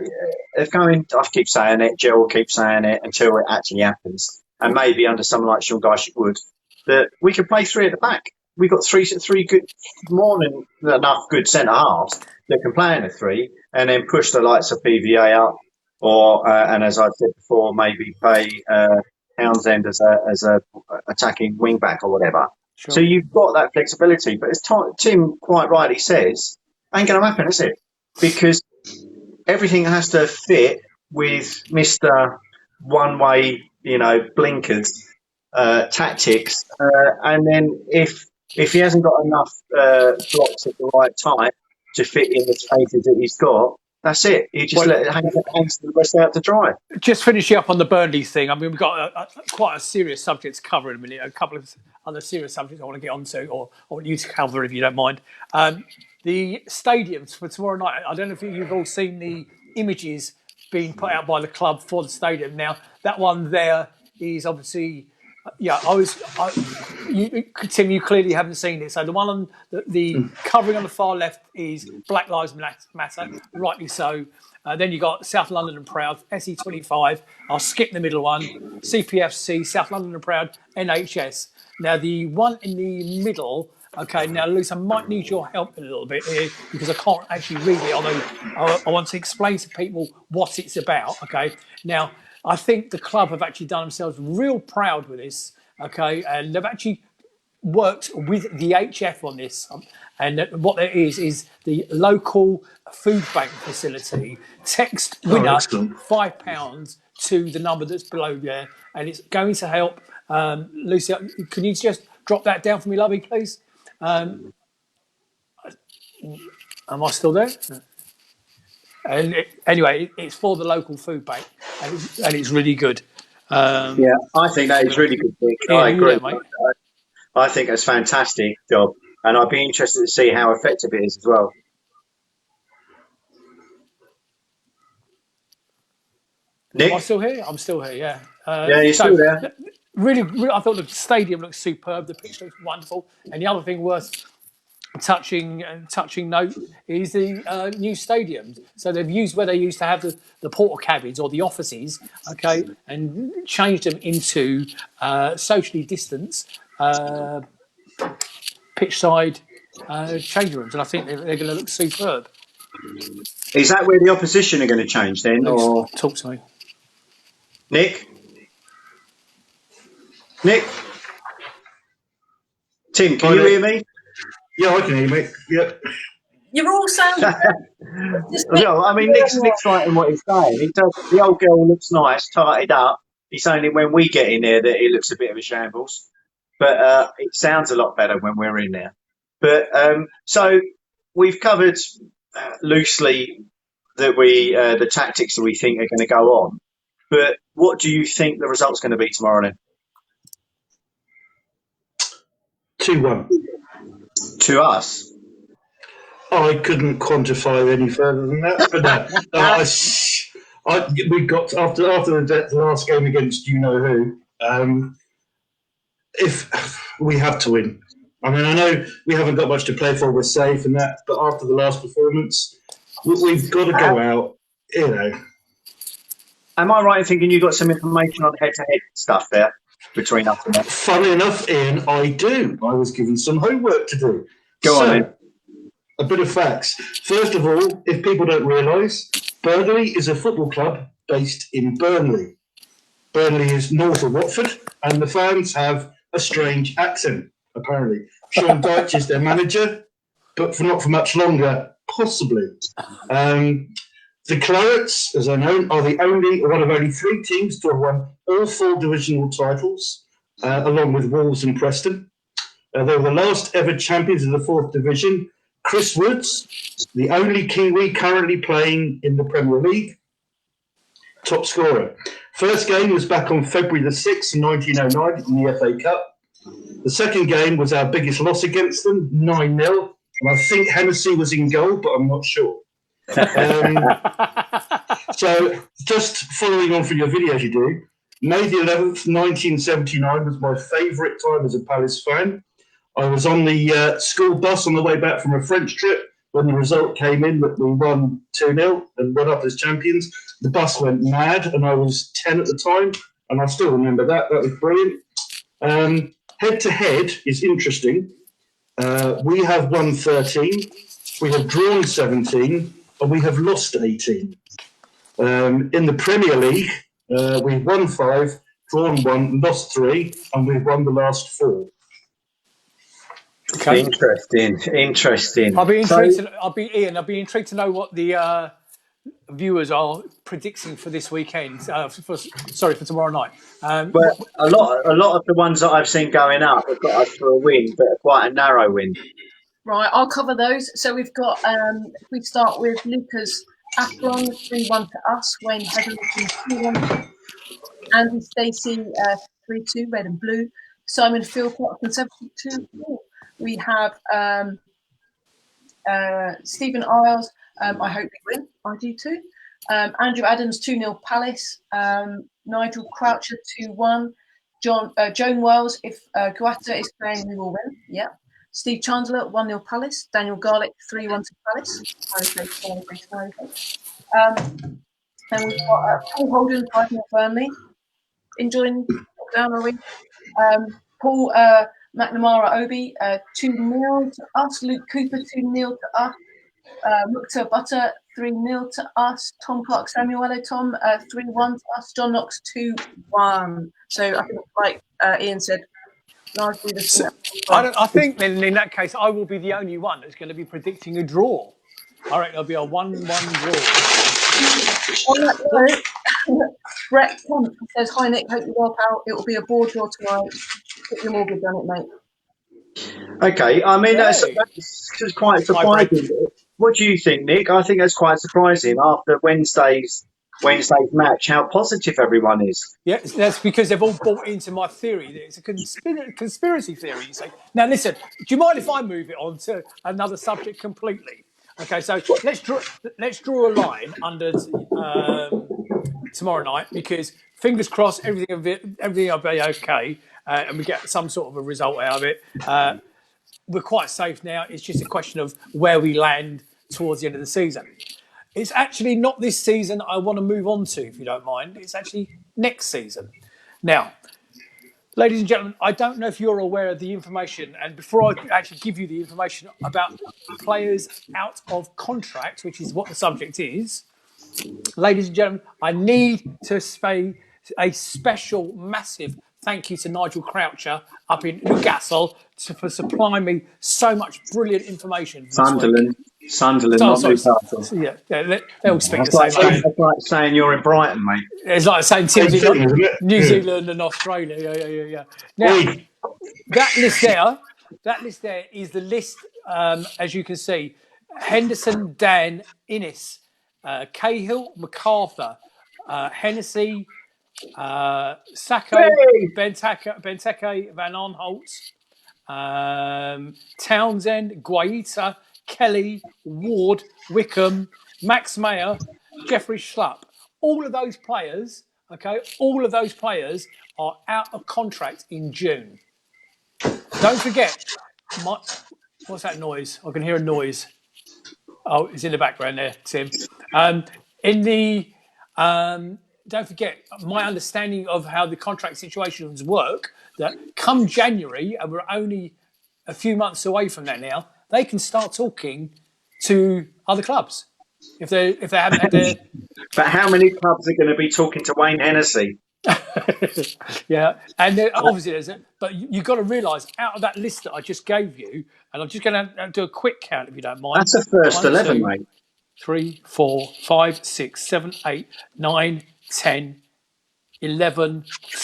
if going, I keep saying it, Jill will keep saying it until it actually happens, and maybe under someone like Sean Dyche would, that we could play three at the back. We've got three good, more than enough good centre halves that can play in a three, and then push the likes of PVA up, or and as I've said before, maybe play Townsend as a attacking wing back or whatever. Sure. So you've got that flexibility, but as Tim quite rightly says, ain't going to happen, is it? Because everything has to fit with Mr. One-way, blinkers tactics, and then if he hasn't got enough blocks at the right time to fit in the spaces that he's got, that's it. You just let it hang the rest out to dry. Just finishing up on the Burnley thing. I mean, we've got quite a serious subject to cover in a minute. A couple of other serious subjects I want to get onto, or I want you to cover if you don't mind. The stadiums for tomorrow night. I don't know if you've all seen the images being put out by the club for the stadium. Now, that one there is obviously, Tim, you clearly haven't seen it. So the one on the covering on the far left is Black Lives Matter, rightly so. Then you got South London and Proud, SE25. I'll skip the middle one. CPFC, South London and Proud, NHS. Now the one in the middle. Okay, now Luce, I might need your help a little bit here because I can't actually read it, although I want to explain to people what it's about. Okay, now I think the club have actually done themselves real proud with this. Okay, and they've actually worked with the HF on this, and what there is the local food bank facility. Text winner £5 to the number that's below there, and it's going to help. Lucy, can you just drop that down for me, lovey, please? Am I still there? And anyway, it's for the local food bank, and it's really good. I think that is really good. I agree. Yeah, mate. I think it's a fantastic job, and I'd be interested to see how effective it is as well. Nick? Am I still here? I'm still here, yeah. Yeah, you're still there. Really, I thought the stadium looks superb. The pitch looks wonderful. And the other thing worth touching note is the new stadiums. So they've used where they used to have the porta cabins or the offices, okay, and changed them into socially distanced pitch side changing rooms. And I think they're going to look superb. Is that where the opposition are going to change then? Or talk to me. Nick? Tim, can you hear me? Yeah, I can hear you, mate. Yep. You're all sounding. No, I mean, Nick's right in what he's saying. He does, the old girl looks nice, tighted up. He's only when we get in there that it looks a bit of a shambles. But it sounds a lot better when we're in there. But so we've covered loosely that the tactics that we think are going to go on. But what do you think the result's going to be tomorrow then? 2-1. To us? I couldn't quantify any further than that. But we got after the last game against you know who. If we have to win, I mean, I know we haven't got much to play for. We're safe and that, but after the last performance, we've got to go out. Am I right in thinking you got some information on head-to-head stuff there between us and them? Funnily enough, Ian, I do. I was given some homework to do. Go on then. A bit of facts. First of all, if people don't realise, Burnley is a football club based in Burnley. Burnley is north of Watford, and the fans have a strange accent, apparently. Sean Dyche is their manager, but not for much longer, possibly. The Clarets, as I know, are one of only 3 teams to have won all 4 divisional titles, along with Wolves and Preston. They were the last ever champions of the 4th division. Chris Woods, the only Kiwi currently playing in the Premier League, top scorer. First game was back on February the 6th, 1909 in the FA Cup. The second game was our biggest loss against them, 9-0. And I think Hennessy was in goal, but I'm not sure. So just following on from your videos you do, May the 11th, 1979 was my favourite time as a Palace fan. I was on the school bus on the way back from a French trip, when the result came in that we won 2-0 and went up as champions, the bus went mad, and I was 10 at the time, and I still remember that. That was brilliant. Head to head is interesting. We have won 13, we have drawn 17, and we have lost 18. In the Premier League, we've won 5, drawn 1, lost 3, and we've won the last 4. Okay. Interesting. I'll be intrigued. I'll be intrigued to know what the viewers are predicting for this weekend. For tomorrow night. But a lot of the ones that I've seen going up have got us for a win, but quite a narrow win. Right, I'll cover those. So we've got, we start with Lucas Athlon, 3-1 to us. Wayne Hetherington, 2-1. Andy Stacey, 3-2, red and blue. Simon Philpott, Conservative, 2-4. We have Stephen Isles, I hope we win. I do too. Andrew Adams, 2-0 Palace. Nigel Croucher, 2-1. Joan Wells, if Guata is playing, we will win. Yeah. Steve Chandler, 1-0 Palace. Daniel Garlick, 3-1 to Palace. And we've got Paul Holden, 5-0 Burnley. Enjoying lockdown, are we? Paul McNamara Obi, 2-0 to us. Luke Cooper, 2-0 to us. Mukta Butter, 3-0 to us. Tom Clark Samuelo, Tom, 3-1 to us. John Knox, 2-1. So I think, like Ian said, largely the same. I think then in that case, I will be the only one that's going to be predicting a draw. I reckon it'll be a 1-1 draw. On that note, Brett Kemp says, "Hi Nick, hope you're well, pal. It will be a board draw tonight. Put your mortgage on it, mate." Okay, I mean that's quite surprising. What do you think, Nick? I think that's quite surprising after Wednesday's match. How positive everyone is. Yeah, that's because they've all bought into my theory that it's a conspiracy theory. You say, now listen, do you mind if I move it on to another subject completely? Okay, so let's draw a line under tomorrow night, because fingers crossed everything will be okay, and we get some sort of a result out of it. We're quite safe now. It's just a question of where we land towards the end of the season. It's actually not this season I want to move on to, if you don't mind. It's actually next season. Now, ladies and gentlemen, I don't know if you're aware of the information, and before I actually give you the information about players out of contract, which is what the subject is, ladies and gentlemen, I need to say a special, massive thank you to Nigel Croucher up in Newcastle for supplying me so much brilliant information. Sunderland, not Newcastle. Yeah, they all speak the same language. It's like saying you're in Brighton, mate. It's like saying New Zealand and Australia. Yeah. Now, that list there is the list, as you can see: Henderson, Dan, Innes, Cahill, MacArthur, Hennessy, Sacco, Benteke, Van Aanholt, Townsend, Guaita, Kelly, Ward, Wickham, Max Mayer, Jeffrey Schlupp. All of those players, are out of contract in June. Don't forget, what's that noise? I can hear a noise. Oh, it's in the background there, Tim. Don't forget, my understanding of how the contract situations work, that come January, and we're only a few months away from that now, they can start talking to other clubs if they haven't had their. But how many clubs are going to be talking to Wayne Hennessy? Yeah, and obviously there's it, but you've got to realise, out of that list that I just gave you, and I'm just going to do a quick count if you don't mind. That's a first 11, mate. 3, 4, 5, 6, 7, 8, 9, 10, 11,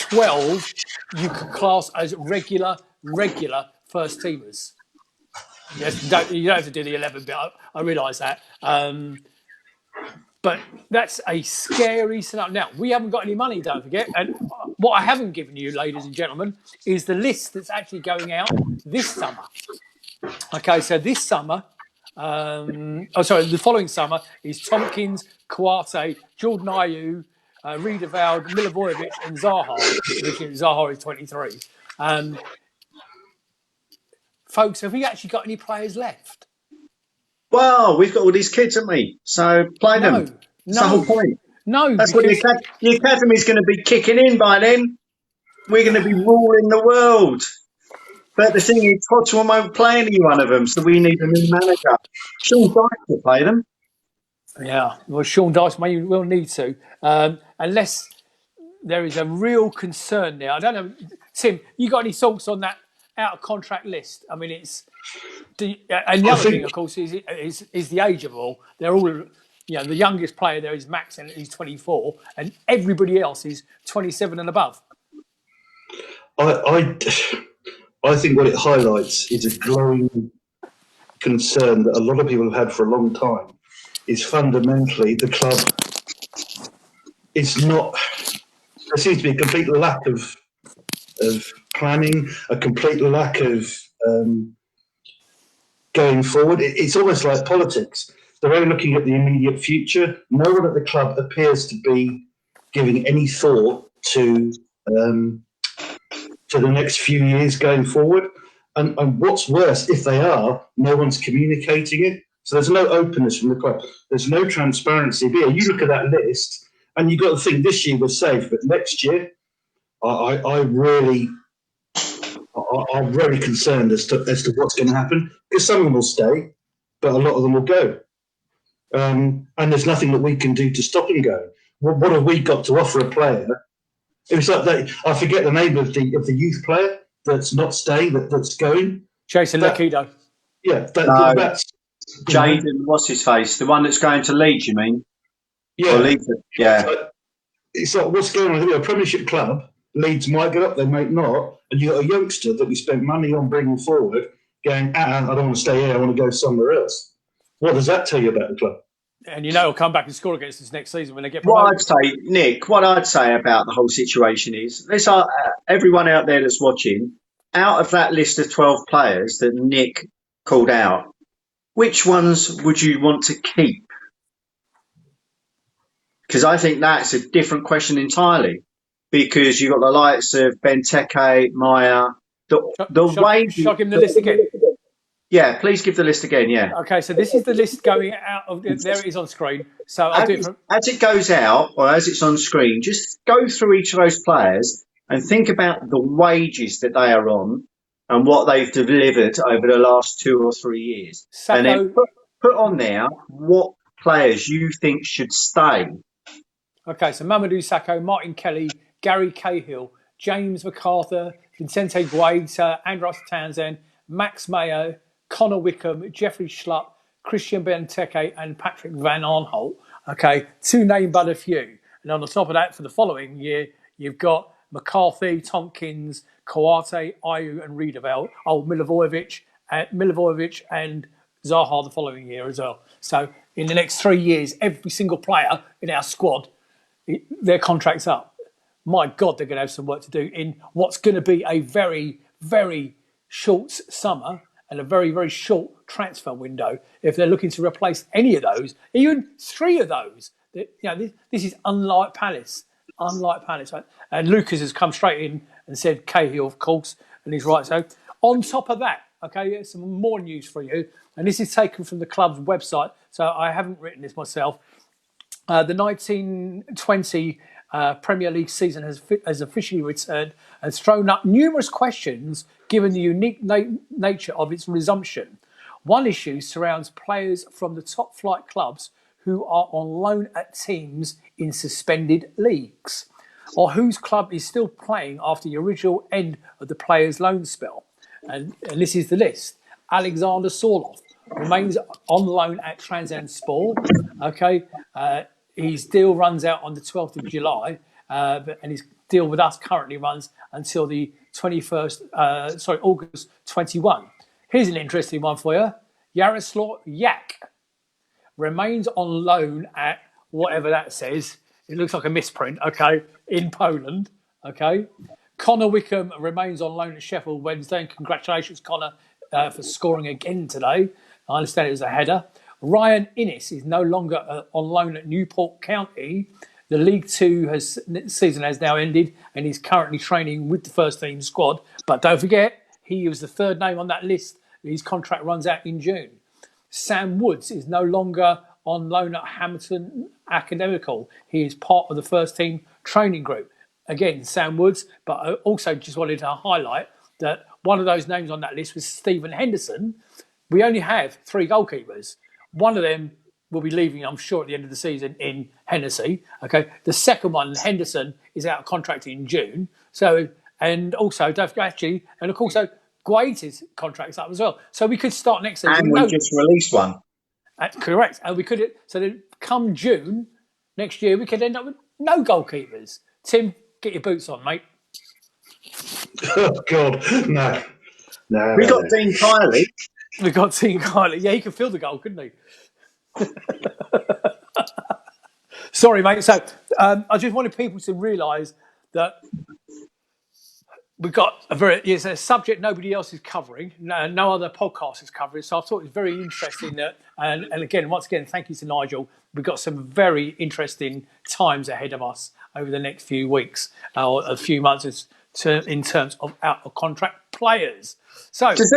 12. You could class as regular first teamers. Yes, you don't have to do the 11 bit. I realise that. But that's a scary scenario. Now, we haven't got any money, don't forget. And what I haven't given you, ladies and gentlemen, is the list that's actually going out this summer. Okay, so this summer, the following summer is Tompkins, Kouate, Jordan Ayew, Riedewald, Milivojevic, and Zaha. Zaha is 23. Folks, have we actually got any players left? Well, we've got all these kids, haven't we? So play them. That's the whole point. No, That's what the academy's going to be kicking in by then. We're going to be ruling the world. But the thing is, Tottenham won't play any one of them, so we need a new manager. Sean Dyche will play them. Yeah, well, Sean Dyche will need to, unless there is a real concern there. I don't know, Tim. You got any thoughts on that out of contract list? I mean, it's and the other thing, of course, is the age of all. They're all, the youngest player there is Max, and he's 24, and everybody else is 27 and above. I think what it highlights is a growing concern that a lot of people have had for a long time. Is fundamentally the club is not. There seems to be a complete lack of planning, a complete lack of going forward. It's almost like politics. They're only looking at the immediate future. No one at the club appears to be giving any thought to the next few years going forward. And what's worse, if they are, no one's communicating it. So there's no openness from the club. There's no transparency here. You look at that list, and you've got to think this year was safe, but next year, I'm really concerned as to what's going to happen, because some of them will stay, but a lot of them will go. And there's nothing that we can do to stop them going. What have we got to offer a player? It was like that. I forget the name of the youth player that's not staying, that's going. Jason Lakido. Yeah, that's Jaden. What's his face? The one that's going to Leeds, you mean? Yeah, Leeds. Yeah. It's like, what's going on here? A Premiership club, Leeds might get up, they might not, and you got a youngster that we spent money on bringing forward, going, I don't want to stay here, I want to go somewhere else. What does that tell you about the club? And he'll come back and score against us next season when they get promoted. What I'd say about the whole situation is, everyone out there that's watching, out of that list of 12 players that Nick called out, which ones would you want to keep? Because I think that's a different question entirely. Because you've got the likes of Benteke, Maya, Shall I give him the list again? Yeah, please give the list again. Yeah. Okay, so this is the list going out of. There it is on screen. So I'll do it as it goes out, or as it's on screen. Just go through each of those players and think about the wages that they are on and what they've delivered over the last 2 or 3 years, and then put on there what players you think should stay. Okay, so Mamadou Sakho, Martin Kelly, Gary Cahill, James MacArthur, Vincente Guaita, Andros Townsend, Max Mayo, Connor Wickham, Jeffrey Schlupp, Christian Benteke, and Patrick Van Aanholt. Okay, to name but a few. And on the top of that, for the following year, you've got McCarthy, Tompkins, Kouate, Ayew, and Riedewald. Milivojevic and Zaha the following year as well. So in the next 3 years, every single player in our squad, their contract's up. My God, they're going to have some work to do in what's going to be a very, very short summer and a very, very short transfer window. If they're looking to replace any of those, even 3 of those, this is unlike Palace. And Lucas has come straight in and said Cahill, of course, and he's right. So on top of that, okay, some more news for you. And this is taken from the club's website, so I haven't written this myself. The 1920 Premier League season has officially returned and has thrown up numerous questions given the unique nature of its resumption. One issue surrounds players from the top flight clubs who are on loan at teams in suspended leagues, or whose club is still playing after the original end of the player's loan spell. And this is the list. Alexander Sorloth remains on loan at Trabzonspor. Okay, his deal runs out on the 12th of July, and his deal with us currently runs until the August 21. Here's an interesting one for you. Yaroslav Yak remains on loan at whatever that says. It looks like a misprint, okay, in Poland, okay. Connor Wickham remains on loan at Sheffield Wednesday, and congratulations, Connor, for scoring again today. I understand it was a header. Ryan Innes is no longer on loan at Newport County. The League Two season has now ended, and he's currently training with the first team squad. But don't forget, he was the 3rd name on that list. His contract runs out in June. Sam Woods is no longer on loan at Hamilton Academical. He is part of the first team training group. Again, Sam Woods, but I also just wanted to highlight that one of those names on that list was Stephen Henderson. We only have 3 goalkeepers. One of them will be leaving, I'm sure, at the end of the season in Hennessy. Okay, the second one, Henderson, is out of contract in June. So, and also, don't forget, actually, and of course, Guaita's contract's up as well. So we could start next season. And we just released one. Correct. And we could, so then come June next year, we could end up with no goalkeepers. Tim, get your boots on, mate. Oh, God. No. We got Dean Kiley. We got Dean Kiley. Yeah, he could fill the goal, couldn't he? Sorry, mate. So I just wanted people to realise that we've got it's a subject nobody else is covering. No other podcast is covering. So I thought it was very interesting that, and again, once again, thank you to Nigel. We've got some very interesting times ahead of us over the next few weeks or a few months in terms of out of contract players. So does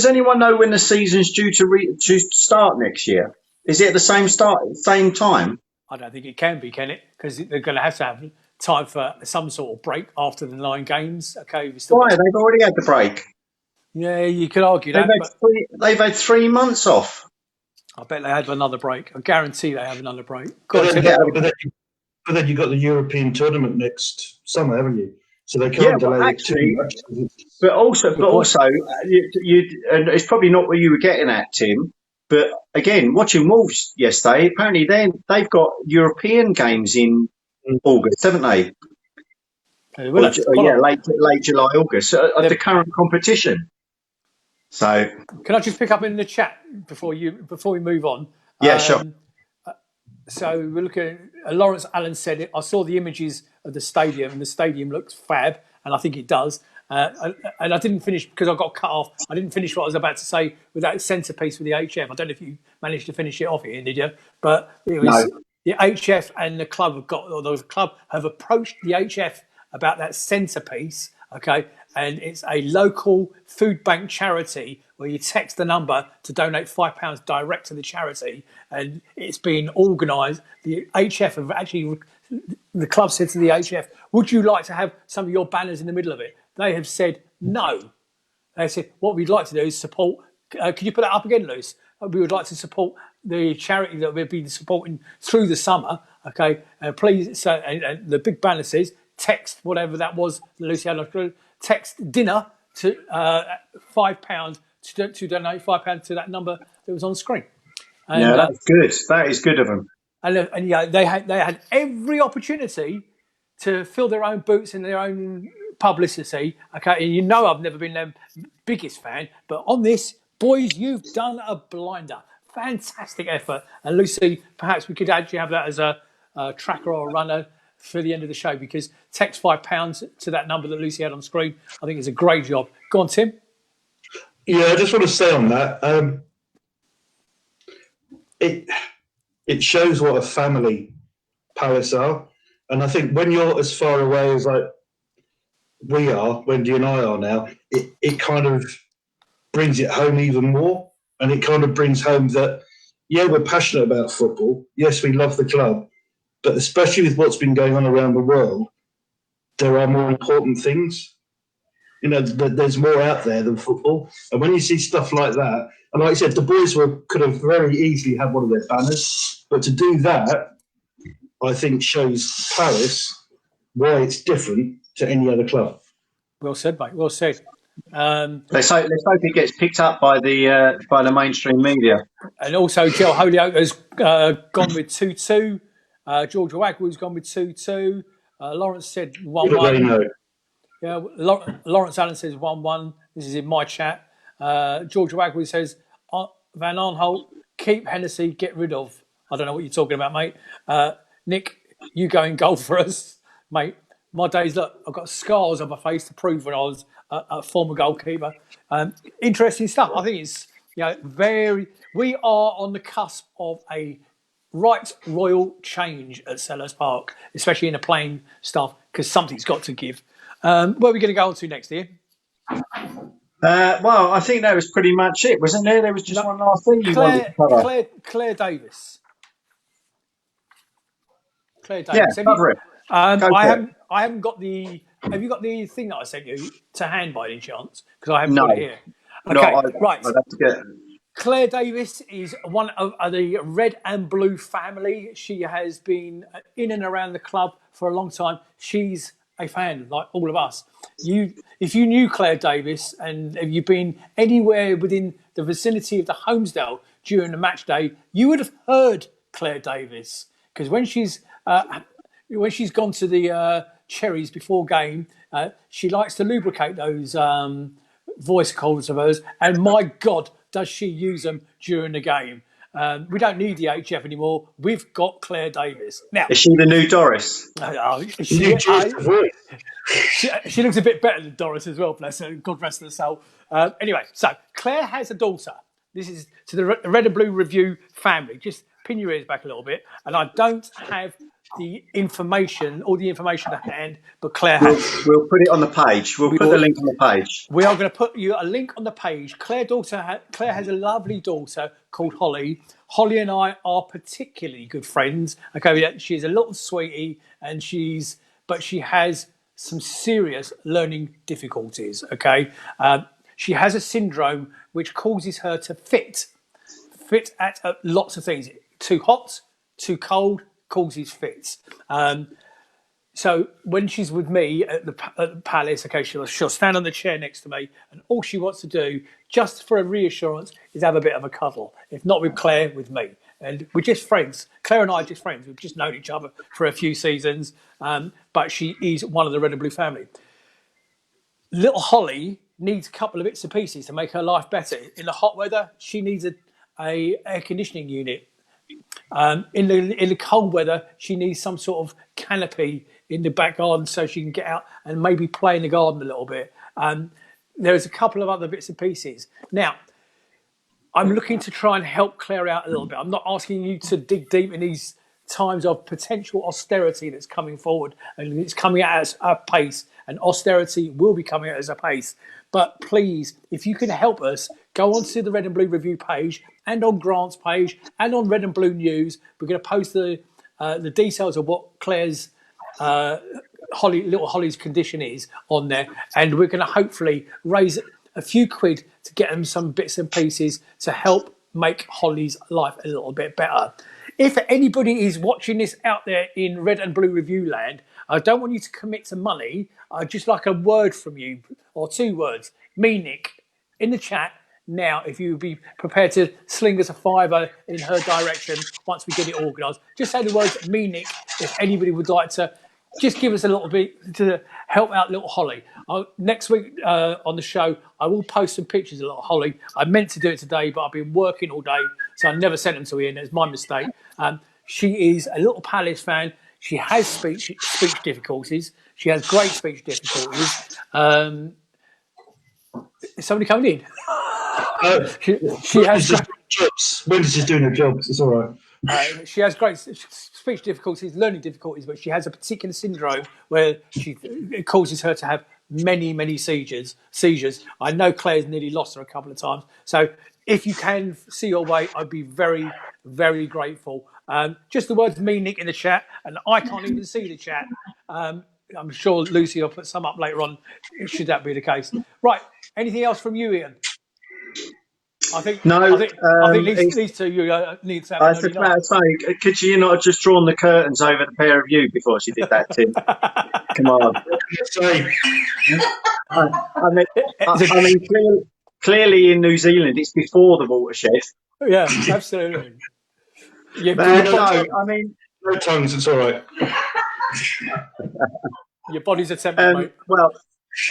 anyone know when the season's due to start next year? Is it at the same time? I don't think it can be, can it? Because they're going to have time for some sort of break after the 9 games. Okay, Why? They've already had the break. Yeah, you could argue that. They've had 3 months off. I bet they had another break. I guarantee they have another break. But then you've got the European tournament next summer, haven't you? So they can't delay it too much. But also, and it's probably not what you were getting at, Tim. But again, watching Wolves yesterday, apparently they've got European games in August, haven't they? Late July, August, of the current competition. So, can I just pick up in the chat before we move on? Yeah, sure. So we're looking at Lawrence Allen said it. I saw the images of the stadium, and the stadium looks fab, and I think it does. And I didn't finish because I got cut off. I didn't finish what I was about to say with that centrepiece with the HF. I don't know if you managed to finish it off here, did you? But it was the HF and the club have approached the HF about that centrepiece. Okay, and it's a local food bank charity where you text the number to donate £5 direct to the charity, and it's been organised. The HF have actually, the club said to the HF, "Would you like to have some of your banners in the middle of it?" They have said no. They said, "What we'd like to do is support." Can you put that up again, Luce? We would like to support the charity that we've been supporting through the summer. Okay, please. So, and the big banner says, "Text whatever that was." Luciano, text dinner to £5 to donate £5 to that number that was on screen. And, that's good. That is good of them. And yeah, they had every opportunity to fill their own boots in their own publicity. Okay, and I've never been their biggest fan, but on this, boys, you've done a blinder. Fantastic effort. And Lucy, perhaps we could actually have that as a tracker or a runner for the end of the show, because text £5 to that number that Lucy had on screen. I think it's a great job. Go on, Tim. Yeah, I just want to say on that, it shows what a family Palace are. And I think when you're as far away as like we are, Wendy and I are now, it kind of brings it home even more. And it kind of brings home that, yeah, we're passionate about football. Yes, we love the club. But especially with what's been going on around the world, there are more important things. There's more out there than football. And when you see stuff like that, and like I said, the boys could have very easily had one of their banners. But to do that, I think shows Paris why it's different to any other club. Well said, mate. Well said. Let's hope it gets picked up by the mainstream media. And also, Joe Holyoke has gone with 2-2. George Wagwood's gone with 2-2. Lawrence said 1-1. Yeah, Lawrence Allen says 1-1. This is in my chat. George Wagwood says Van Arnholt, keep Hennessy, get rid of. I don't know what you're talking about, mate. Nick, you go in goal for us, mate. My days, look, I've got scars on my face to prove when I was a former goalkeeper. Interesting stuff. I think it's we are on the cusp of a right royal change at Sellers Park, especially in the playing staff, because something's got to give. Where are we going to go on to next, here? Well, I think that was pretty much it, wasn't there? There was just No, one last thing you wanted to cover. Claire Davis. Claire Yeah, Davis. Have you? cover it. Go for it. I haven't got the. Have you got the thing that I sent you to hand by any chance? Because I haven't No, got it here. no, Okay, right. I'd have to get. Claire Davis is one of the red and blue family. She has been in and around the club for a long time. She's a fan, like all of us. If you knew Claire Davis and if you've been anywhere within the vicinity of the Homesdale during the match day, you would have heard Claire Davis because when she's gone to the Cherries before game, she likes to lubricate those voice cords of hers, and my God, does she use them during the game. We don't need the HF anymore. We've got Claire Davis. Now, Is she the new Doris? She looks a bit better than Doris as well, bless her. God rest her soul. Anyway, so Claire has a daughter. This is to the Red and Blue Review family. Just pin your ears back a little bit. And I don't have all the information at hand, but Claire has. We'll put it on the page. We'll put the link on the page. We are going to put you a link on the page. Claire has a lovely daughter called Holly. Holly and I are particularly good friends. Okay, she's a little sweetie, and she has some serious learning difficulties. Okay, she has a syndrome which causes her to fit at lots of things. Too hot, too cold causes fits. So when she's with me at the palace, okay, she'll stand on the chair next to me, and all she wants to do, just for a reassurance, is have a bit of a cuddle. If not with Claire, with me. And we're just friends. Claire and I are just friends. We've just known each other for a few seasons, but she is one of the Red and Blue family. Little Holly needs a couple of bits and pieces to make her life better. In the hot weather, she needs a air conditioning unit. In the cold weather, she needs some sort of canopy in the back garden so she can get out and maybe play in the garden a little bit. There's a couple of other bits and pieces. Now, I'm looking to try and help Claire out a little bit. I'm not asking you to dig deep in these times of potential austerity that's coming forward, and it's coming at us at a pace, and austerity will be coming at us at a pace. But please, if you can help us, go onto the Red and Blue Review page and on Grant's page and on Red and Blue News. We're going to post the details of what Claire's little Holly's condition is on there, and we're going to hopefully raise a few quid to get them some bits and pieces to help make Holly's life a little bit better. If anybody is watching this out there in Red and Blue Review land, I don't want you to commit to money. I'd just like a word from you, or 2 words. Me, Nick, in the chat now, if you would be prepared to sling us a £5 in her direction once we get it organised. Just say the words, me, Nick, if anybody would like to just give us a little bit to help out little Holly. Next week on the show, I will post some pictures of little Holly. I meant to do it today, but I've been working all day, so I never sent them to Ian. It's my mistake. She is a little Palace fan. She has speech difficulties. She has great speech difficulties. Is somebody coming in? She has jobs. Wendy's doing her jobs. It's all right. She has great speech difficulties, learning difficulties, but she has a particular syndrome where it causes her to have many seizures. I know Claire's nearly lost her a couple of times. So if you can see your way, I'd be very, very grateful. Just the words me, Nick, in the chat, and I can't even see the chat. I'm sure Lucy will put some up later on, should that be the case. Right, anything else from you, Ian? I think these two you need to have. I was just about to say, could you not have just drawn the curtains over the pair of you before she did that, Tim? Come on. Sorry. I mean, clearly in New Zealand, it's before the watershed. Yeah, absolutely. No tongues. It's all right. Your body's a temperament. Well,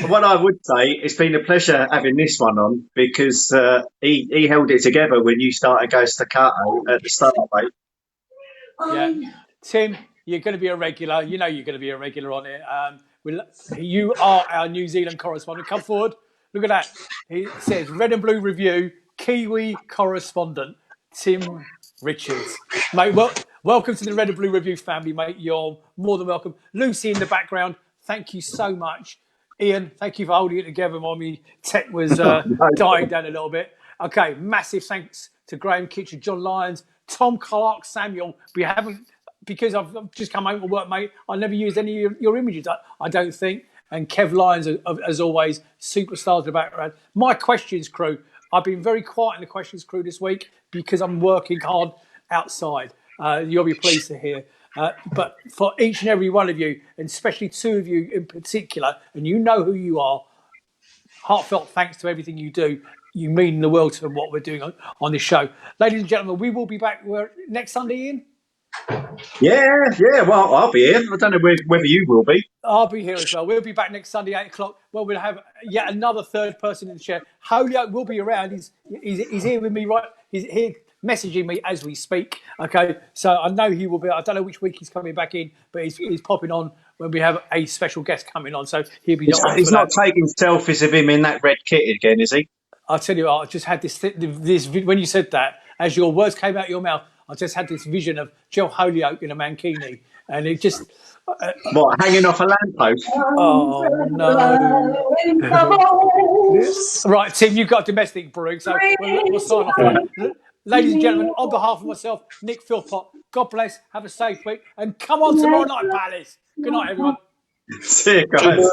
what I would say, it's been a pleasure having this one on because he held it together when you started Go Staccato at the start, mate. Yeah, Tim, you're going to be a regular. You know you're going to be a regular on it. You are our New Zealand correspondent. Come forward. Look at that. It says Red and Blue Review, Kiwi correspondent, Tim Richards. Mate, welcome to the Red and Blue Review family, mate. You're more than welcome. Lucy in the background, thank you so much. Ian, thank you for holding it together while my tech was dying down a little bit. Okay, massive thanks to Graham Kitchen, John Lyons, Tom Clark, Samuel. We haven't, because I've just come home from work, mate, I never used any of your images, I don't think. And Kev Lyons, as always, superstars in the background. My questions crew. I've been very quiet in the questions crew this week because I'm working hard outside. You'll be pleased to hear. But for each and every one of you, and especially two of you in particular, and you know who you are, heartfelt thanks to everything you do. You mean the world to what we're doing on this show. Ladies and gentlemen, we will be back next Sunday, Ian. Yeah. Well, I'll be here. I don't know whether you will be. I'll be here as well. We'll be back next Sunday, 8 o'clock. Well, we'll have yet another third person in the chair. Holyoke will be around. He's here with me, right? He's here messaging me as we speak. Okay, so I know he will be. I don't know which week he's coming back in, but he's popping on when we have a special guest coming on. So he'll be. He's not taking selfies of him in that red kit again, is he? I'll tell you, I just had this when you said that, as your words came out of your mouth, I just had this vision of Joe Holyoke in a mankini, and it just. What, hanging off a lamppost? Oh, no. Right, Tim, you've got domestic brewing, so we'll sign off there. Ladies and gentlemen, on behalf of myself, Nick Philpott, God bless, have a safe week, and come on tomorrow night, Palace. Good night, everyone. See you guys.